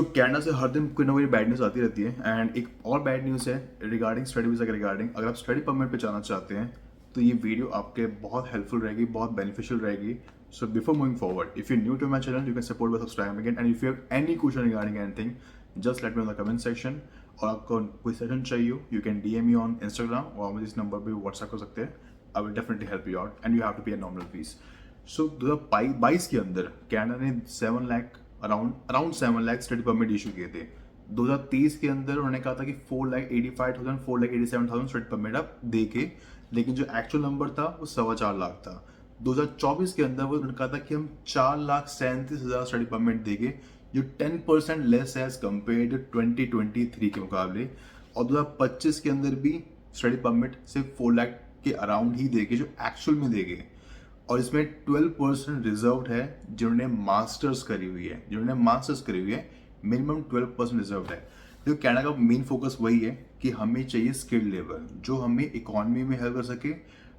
Canada से हर दिन कोई ना कोई बैड न्यूज़ आती रहती है एंड एक और बैड न्यूज़ है रिगार्डिंग स्टडी वीज़ा के रिगार्डिंग। अगर आप स्टडी परमिट पे जाना चाहते हैं तो ये वीडियो आपके बहुत हेल्पफुल रहेगी, बहुत बेनिफिशियल रहेगी। So before moving forward, if you new to my channel you can support by subscribing it, and if you have any question regarding anything just let me in the comment section. और आपको कोई session चाहिए you can DM me on Instagram और मुझे इस number पर WhatsApp कर सकते हैं। I will definitely help you out and you have to pay a normal fees. सो 2022 के अंदर कनाडा ने 7 lakh around 7 lakh study permit issue किए थे। 2023 के अंदर उन्होंने कहा था कि 4,85,000 4,87,000 स्टडी परमिट आप देके, लेकिन जो एक्चुअल नंबर था वो 4.25 लाख था। 2024 के अंदर वो उन्होंने कहा था कि हम 4,37,000 स्टडी परमिट देंगे, जो 10% लेस है एज कम्पेयर टू 2023 के मुकाबले। और 2025 के अंदर भी स्टडी परमिट सिर्फ 4 लाख के अराउंड ही देंगे जो एक्चुअल में देंगे। और इसमें 12% रिजर्व है जिन्होंने मास्टर्स करी हुई है, मिनिमम 12% रिजर्व है। तो कनाडा का मेन फोकस वही है कि हमें चाहिए स्किल्ड लेबर जो हमें इकोनॉमी में हेल्प कर सके।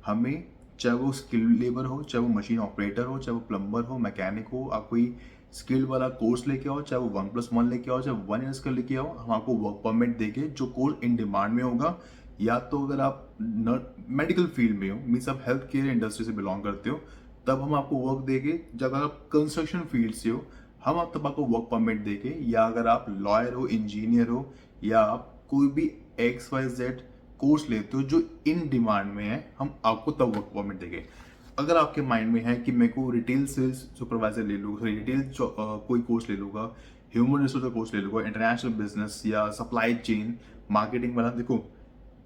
हमें चाहे वो स्किल्ड लेबर हो, चाहे वो मशीन ऑपरेटर हो, चाहे वो प्लम्बर हो, मैकेनिक हो, आप कोई स्किल्ड वाला कोर्स लेके आओ, चाहे वो 1+1 लेके आओ, चाहे 1 ईयर्स का लेके आओ, हम आपको वर्क परमिट देके जो कोर्स इन डिमांड में होगा। या तो अगर आप मेडिकल फील्ड में हो, मीन्स आप हेल्थ केयर इंडस्ट्री से बिलोंग करते हो, तब हम आपको वर्क देंगे। जब अगर आप कंस्ट्रक्शन फील्ड से हो, हम आप तब आपको वर्क परमिट देंगे। या अगर आप लॉयर हो, इंजीनियर हो, या आप कोई भी XYZ कोर्स लेते हो जो इन डिमांड में है, हम आपको तब वर्क परमिट देंगे। अगर आपके माइंड में है कि मेरे को रिटेल सेल्स सुपरवाइजर ले लूँगा, रिटेल कोई कोर्स ले लूँगा, ह्यूमन रिसोर्स का कोर्स ले लूँगा, इंटरनेशनल बिजनेस या सप्लाई चेन मार्केटिंग वाला, देखो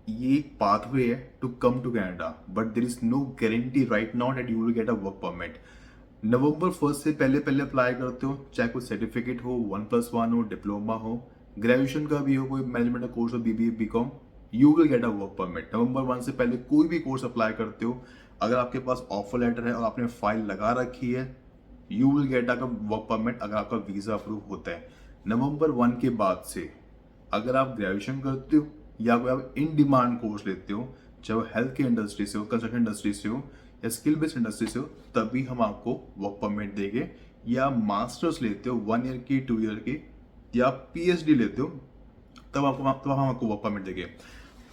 ये एक पाथवे है to come to Canada, but there is no guarantee right now that you will get a work permit. November 1 से पहले पहले अप्लाई करते हो, चाहे कोई सर्टिफिकेट हो, 1+1 हो, डिप्लोमा हो, ग्रेजुएशन का भी हो, कोई मैनेजमेंट का कोर्स हो, BBA BCom, you will get a work permit. November 1 से पहले कोई भी कोर्स अप्लाई करते हो, अगर आपके पास ऑफर लेटर है और आपने फाइल लगा रखी है, you will get a work permit अगर आपका वीजा अप्रूव होता है। नवंबर 1 के बाद से अगर आप ग्रेजुएशन करते हो या कोई आप इन डिमांड कोर्स लेते हो, चाहे वो हेल्थ केयर इंडस्ट्री से हो, कंस्ट्रक्शन इंडस्ट्री से हो, या स्किल बेस्ड इंडस्ट्री से हो, तभी हम आपको वर्क परमिट देंगे। या मास्टर्स लेते हो 1 ईयर की, 2 ईयर की, या PhD लेते हो, तब हम आपको वर्क परमिट देंगे।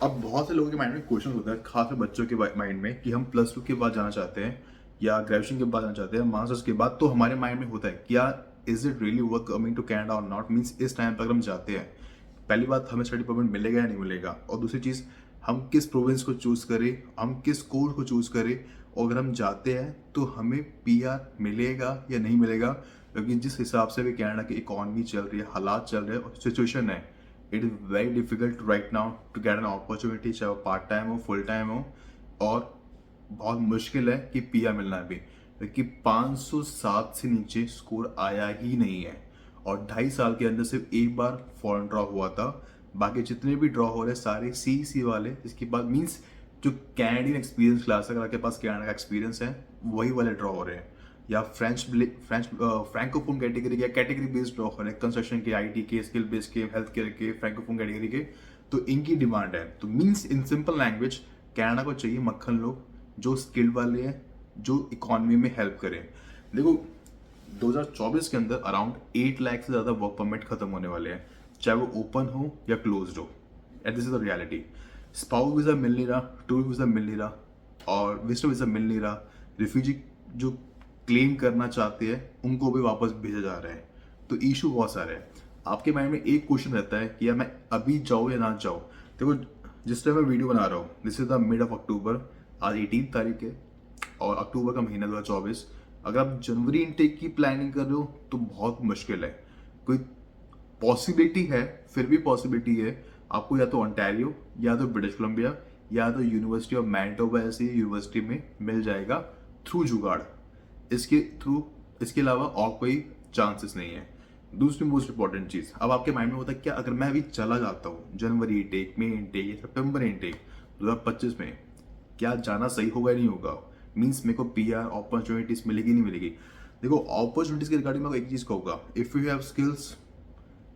अब बहुत से लोगों के माइंड में क्वेश्चन होता है, खासकर बच्चों के माइंड में, कि हम +2 के बाद जाना चाहते हैं या ग्रेजुएशन के बाद जाना चाहते हैं, मास्टर्स के बाद। तो हमारे माइंड में होता है क्या is it really worth coming to Canada और नॉट। मीन्स इस टाइम पर अगर हम जाते हैं, पहली बात हमें स्टडी परमिट मिलेगा या नहीं मिलेगा, और दूसरी चीज़ हम किस प्रोविंस को चूज़ करें, हम किस कोर्स को चूज़ करें, और अगर हम जाते हैं तो हमें PR मिलेगा या नहीं मिलेगा। क्योंकि जिस हिसाब से भी कनाडा की इकॉनमी चल रही है, हालात चल रहे हैं और सिचुएशन है, it is very difficult right now to get an opportunity, चाहे वो पार्ट टाइम हो, फुल टाइम हो। और बहुत मुश्किल है कि PR मिलना भी, क्योंकि 507 से नीचे स्कोर आया ही नहीं है। और 2.5 साल के अंदर सिर्फ एक बार फॉरेन ड्रॉ हुआ था, बाकी जितने भी ड्रॉ हो रहे सारे CEC वाले। इसके बाद मीन्स जो कैनेडियन एक्सपीरियंस क्लास है, अगर आपके पास कनाडा का एक्सपीरियंस है, वही वाले ड्रॉ हो रहे हैं। या फ्रेंच फ्रैंकोफोन कैटेगरी या कैटेगरी बेस्ड ड्रॉ हो रहे हैं, कंस्ट्रक्शन के, IT के, स्किल बेस्ड के, हेल्थ केयर के, फ्रैंकोफोन कैटेगरी के। तो इनकी डिमांड है। तो means in simple language, Canada को चाहिए मक्खन लोग जो स्किल्ड वाले हैं, जो इकोनॉमी में हेल्प करें। देखो 2024 के अंदर अराउंड 8 लाख से ज़्यादा वर्क परमिट खत्म होने वाले हैं, चाहे वो ओपन हो या क्लोज्ड हो। And this is the reality. Spouse visa मिल नहीं रहा, टूरिस्ट वीज़ा मिल नहीं रहा, और विजिटर वीज़ा मिल नहीं रहा। रिफ्यूजी जो क्लेम करना चाहते हैं उनको भी वापस भेजा जा रहा है। तो इशू बहुत सारे हैं। आपके माइंड में एक क्वेश्चन रहता है कि यार मैं अभी जाऊँ या ना जाऊँ। देखो जिस टाइम मैं वीडियो बना रहा हूँ, this is the mid of October, आज 18 तारीख है और अक्टूबर का महीना 2024। अगर आप जनवरी इनटेक की प्लानिंग कर रहे हो तो बहुत मुश्किल है। कोई पॉसिबिलिटी है, फिर भी पॉसिबिलिटी है, आपको या तो ओंटारियो, या तो ब्रिटिश कोलंबिया, या तो यूनिवर्सिटी ऑफ मैनिटोबा ऐसी यूनिवर्सिटी में मिल जाएगा थ्रू जुगाड़। इसके अलावा और कोई चांसेस नहीं है। दूसरी मोस्ट इंपॉर्टेंट चीज़, अब आपके माइंड में होता है क्या अगर मैं अभी चला जाता हूँ जनवरी इनटेक, मई इनटेक या सितंबर इनटेक 2025 में, क्या जाना सही होगा या नहीं होगा। मीन्स मेरे को PR अपॉर्चुनिटीज मिलेगी नहीं मिलेगी। देखो अपॉर्चुनिटीज के रिगार्डिंग मैं एक चीज़ कहूँगा, इफ़ यू हैव स्किल्स,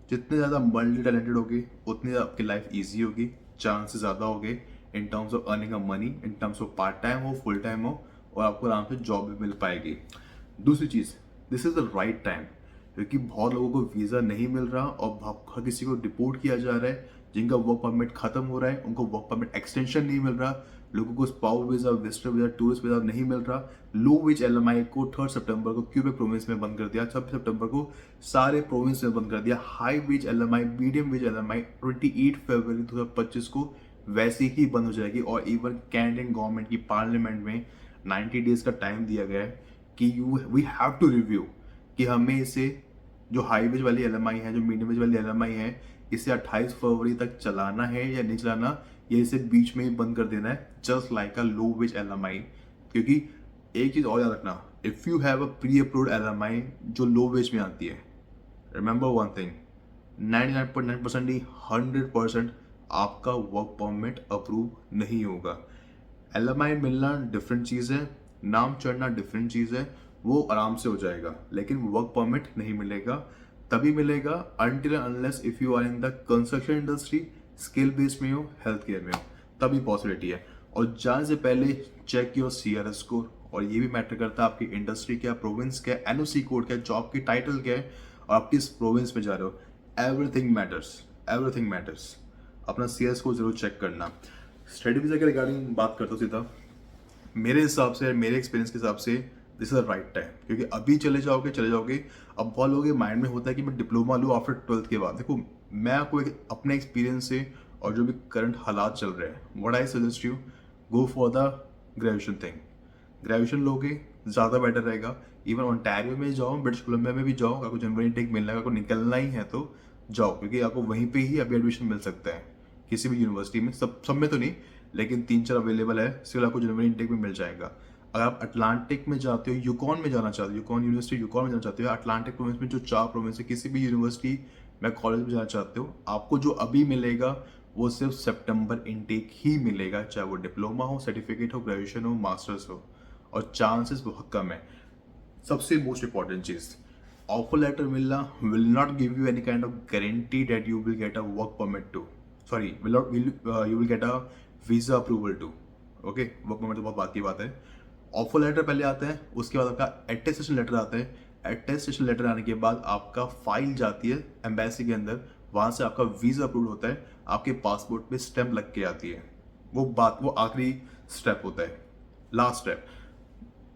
जितने ज़्यादा मल्टी टैलेंटेड होगी उतनी आपकी लाइफ ईजी होगी, चांसेस ज़्यादा होंगे in terms of earning a money, in terms of part time हो, फुल टाइम हो, और आपको आराम से जॉब भी मिल पाएगी। दूसरी चीज़, this is the right time, क्योंकि बहुत लोगों को वीज़ा नहीं मिल रहा और हर किसी को डिपोर्ट किया जा रहा है। जिनका वर्क परमिट खत्म हो रहा है उनको वर्क परमिट एक्सटेंशन नहीं मिल रहा, लोगों को spouse visa, visitor visa, tourist visa नहीं मिल रहा। लो वेज एलएमआई को 3 सितंबर को क्यूबेक प्रोविंस में बंद कर दिया, 26 सितंबर को सारे प्रोविंस में बंद कर दिया। High wage LMI, medium wage LMI 28 फरवरी 2025 को वैसे ही बंद हो जाएगी। और इवन कैनेडियन गवर्नमेंट की पार्लियामेंट में 90 डेज का टाइम दिया गया है कि वी हैव टू रिव्यू कि हमें इसे जो हाई वेज वाली एलएमआई है, जो मीडियम वेज वाली एलएमआई है, इसे 28 फरवरी तक चलाना है या नहीं चलाना, या इसे बीच में ही बंद कर देना है, just like a low wage LMI. क्योंकि एक चीज और याद रखना, if you have a pre approved LMI जो लो वेज में आती है, रिमेंबर वन थिंग, 99.9% ही 100% आपका वर्क परमिट अप्रूव नहीं होगा। एलएमआई मिलना डिफरेंट चीज़ है, नाम चढ़ना डिफरेंट चीज़ है, वो आराम से हो जाएगा, लेकिन वर्क परमिट नहीं मिलेगा। तभी मिलेगा until unless if you are in the construction industry, skill based में हो, हेल्थ केयर में हो, तभी पॉसिबिलिटी है। और जाने से पहले चेक योर सीआरएस स्कोर, और ये भी मैटर करता है आपकी इंडस्ट्री क्या, प्रोविंस क्या, एनओसी कोड क्या, जॉब की टाइटल क्या है और आप किस प्रोविंस में जा रहे हो। Everything matters, everything matters. अपना सीआरएस को जरूर चेक करना। स्टडी वीजा के रिगार्डिंग बात करता हूँ सीधा, मेरे हिसाब से, मेरे एक्सपीरियंस के हिसाब से this is the right time. क्योंकि अभी चले जाओगे। अब बहुत लोगों के माइंड में होता है कि मैं डिप्लोमा लूँ आफ्टर 12th के बाद। देखो, मैं आपको एक अपने एक्सपीरियंस से और जो भी करंट हालात चल रहे हैं, what I suggest you, go for the graduation thing. Graduation लोगे ज़्यादा बेटर रहेगा। इवन ओंटारियो में जाओ, ब्रिटिश कोलंबिया में भी जाओ, अगर आपको जनवरी टेक मिलना है, अगर आपको निकलना ही है तो जाओ, क्योंकि आपको वहीं पे ही अभी एडमिशन मिल सकता है किसी भी यूनिवर्सिटी में। सब में तो नहीं, लेकिन 3-4 अवेलेबल है, सिर्फ आपको जनवरी इनटेक में मिल जाएगा। अगर आप अटलांटिक में जाते हो, यूकॉन में जाना चाहते हो, यूकॉन यूनिवर्सिटी यूकॉन में जाना चाहते हो, अटलांटिक प्रोविंस में जो 4 प्रोविंस है, किसी भी यूनिवर्सिटी में कॉलेज में जाना चाहते हो, आपको जो अभी मिलेगा वो सिर्फ सितंबर इनटेक ही मिलेगा, चाहे वो डिप्लोमा हो, सर्टिफिकेट हो, ग्रेजुएशन हो, मास्टर्स हो, और चांसेस बहुत कम है। सबसे मोस्ट इंपॉर्टेंट चीज, ऑफर लेटर मिलना will not give you any kind of guarantee that you will get a work permit too, sorry will not you will get a visa approval too. Okay, work permit तो बहुत बात की बात है। Offer letter पहले आता है, उसके बाद आपका अटेस्टेशन लेटर आता है। अटेस्टेशन लेटर आने के बाद आपका फाइल जाती है एम्बेसी के अंदर, वहां से आपका वीजा अप्रूव होता है, आपके पासपोर्ट पे स्टैंप लग के आती है। वो आखिरी स्टेप होता है, last step.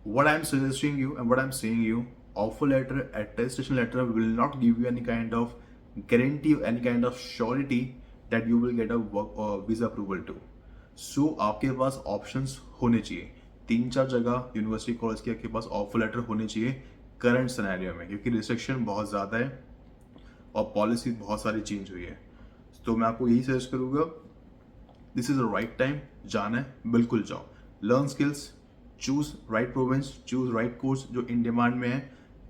What I'm suggesting you and what I'm saying you, offer letter, attestation letter will not give you any kind of guarantee or any kind of surety that you will get a work or visa approval to. So आपके पास options होने चाहिए, 3-4 जगह university college के आपके पास offer letter होने चाहिए current scenario में, क्योंकि रिस्ट्रिक्शन बहुत ज़्यादा है और पॉलिसी बहुत सारी चेंज हुई है। तो मैं आपको यही सजेस्ट करूँगा, this is the right time, जाना है बिल्कुल जाओ, learn skills, choose right province, choose right course जो इन डिमांड में है,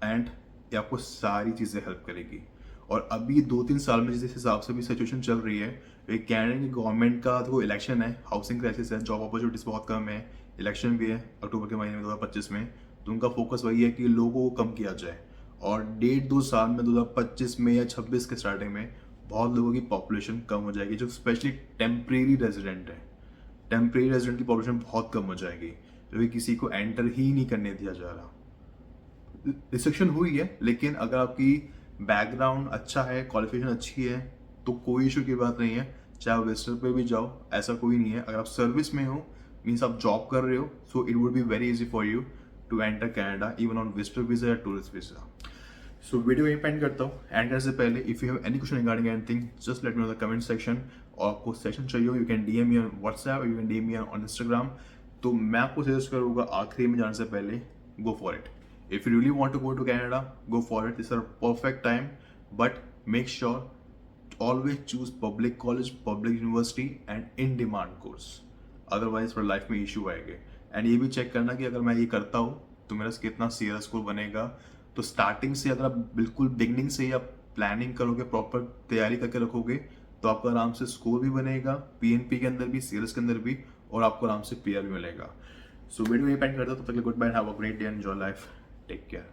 एंड ये आपको सारी चीज़ें हेल्प करेगी। और अभी 2-3 साल में जिस हिसाब से भी सिचुएशन चल रही है, एक कैनेडा की गवर्नमेंट का तो इलेक्शन है, हाउसिंग क्राइसिस है, जॉब अपॉर्चुनिटीज बहुत कम है, इलेक्शन भी है अक्टूबर के महीने में 2025 में, तो उनका फोकस वही है कि लोगों को कम किया जाए। और 1.5-2 साल में 2025 में या 26 के स्टार्टिंग में बहुत लोगों की पॉपुलेशन कम हो जाएगी, जो स्पेशली टेम्परेरी रेजिडेंट है। टेम्परेरी रेजिडेंट की पॉपुलेशन बहुत कम हो जाएगी, क्योंकि किसी को एंटर ही नहीं करने दिया जा रहा। रिस्ट्रिक्शन हुई है, लेकिन अगर आपकी बैकग्राउंड अच्छा है, क्वालिफिकेशन अच्छी है, तो कोई इशू की बात नहीं है, चाहे आप विजिटर पे भी जाओ, ऐसा कोई नहीं है। अगर आप सर्विस में हो, मीन्स आप जॉब कर रहे हो, so it would be very easy for you to enter Canada even on visitor visa या टूरिस्ट वीजा। सो वीडियो यहीं पेंड करता हूँ। एंड करने से पहले if you have any question regarding anything, just let me know the comment section. और आपको सेशन चाहिए हो, you can DM me on WhatsApp, you can DM me on Instagram. तो मैं आपको सजेस्ट करूँगा आखिरी में जाने से पहले, go for it. If you really want to go to Canada, go for it, this are perfect time, but make sure always choose public college, public university and in demand course, otherwise for life में issue आएंगे। And ये भी check करना कि अगर मैं ये करता हूँ तो मेरा कितना सीआरएस स्कोर बनेगा। तो स्टार्टिंग से अगर आप बिल्कुल बिगनिंग से ही आप प्लानिंग करोगे, प्रॉपर तैयारी करके रखोगे, तो आपका आराम से स्कोर भी बनेगा, पीएनपी के अंदर भी, सीएलएस के अंदर भी, और आपको आराम से पीआर भी मिलेगा। सो वीडियो में पेंड करता हूँ, तब तक goodbye, have a great day, enjoy life, take care.